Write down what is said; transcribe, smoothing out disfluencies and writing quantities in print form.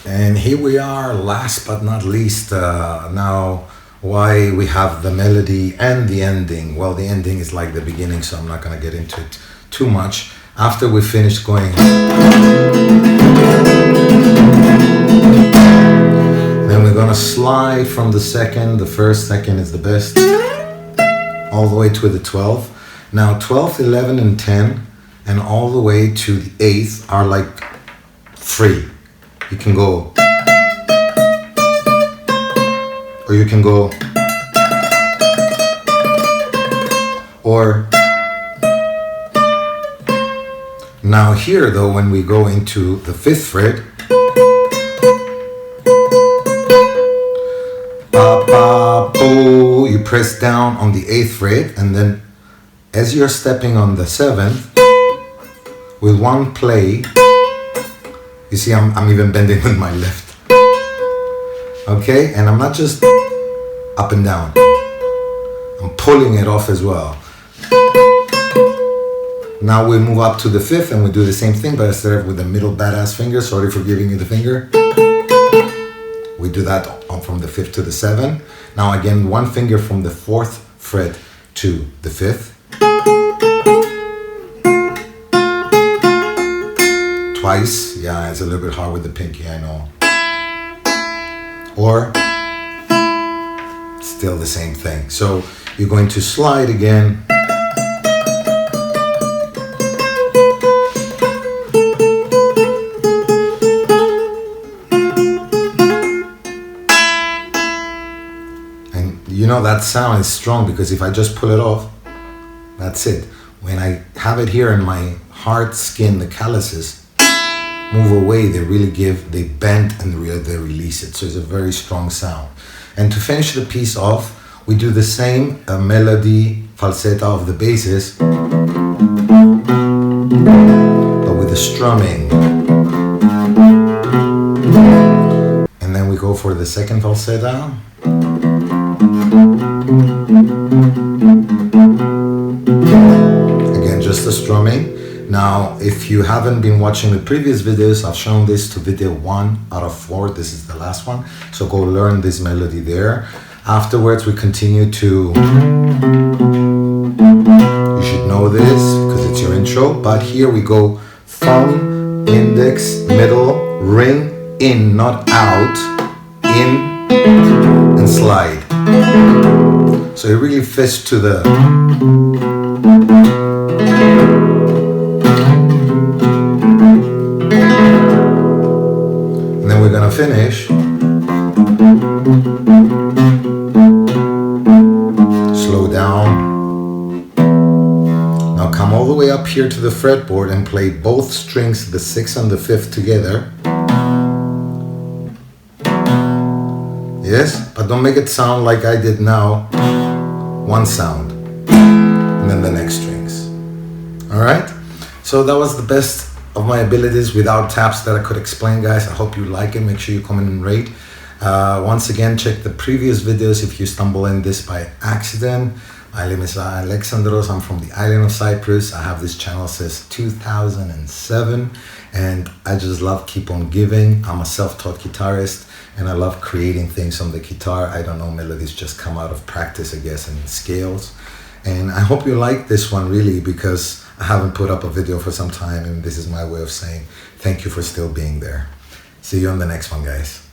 And here we are, last but not least, now why we have the melody and the ending. Well, the ending is like the beginning, so I'm not going to get into it too much. After we finish going, then we're going to slide from the second. The first second is the best, all the way to the 12th. Now 12th, 11, and 10, and all the way to the 8th are like free. You can go, or you can go, or now here though, when we go into the 5th fret, ba, ba, bo, you press down on the 8th fret, and then as you're stepping on the 7th, with one play, you see, I'm even bending with my left. Okay, and I'm not just up and down. I'm pulling it off as well. Now we move up to the 5th and we do the same thing, but instead of with the middle badass finger, sorry for giving you the finger. We do that from the 5th to the 7th. Now again, one finger from the 4th fret to the 5th. Twice, yeah, it's a little bit hard with the pinky, I know. Or still the same thing. So you're going to slide again. And you know that sound is strong because if I just pull it off, that's it. When I have it here in my hard skin, the calluses move away, they bend and they release it. So it's a very strong sound. And to finish the piece off, we do the same melody falsetto of the basses, but with the strumming. And then we go for the second falsetto. Again, just the strumming. Now, if you haven't been watching the previous videos, I've shown this to video 1 out of 4. This is the last one. So go learn this melody there. Afterwards, we continue to, you should know this because it's your intro, but here we go thumb, index, middle, ring, in, not out, in, and slide. So it really fits to the, we're gonna finish. Slow down. Now come all the way up here to the fretboard and play both strings, the 6th and the 5th together. Yes, but don't make it sound like I did now. One sound, and then the next strings. All right. So that was the best of my abilities without taps that I could explain, guys. I hope you like it. Make sure you comment and rate. Once again, check the previous videos if you stumble in this by accident. My name is Alexandros. I'm from the island of Cyprus. I have this channel since 2007, and I just love keep on giving. I'm a self-taught guitarist, and I love creating things on the guitar. I don't know, melodies just come out of practice, I guess, and scales. And I hope you like this one really, because I haven't put up a video for some time, and this is my way of saying thank you for still being there. See you on the next one, guys.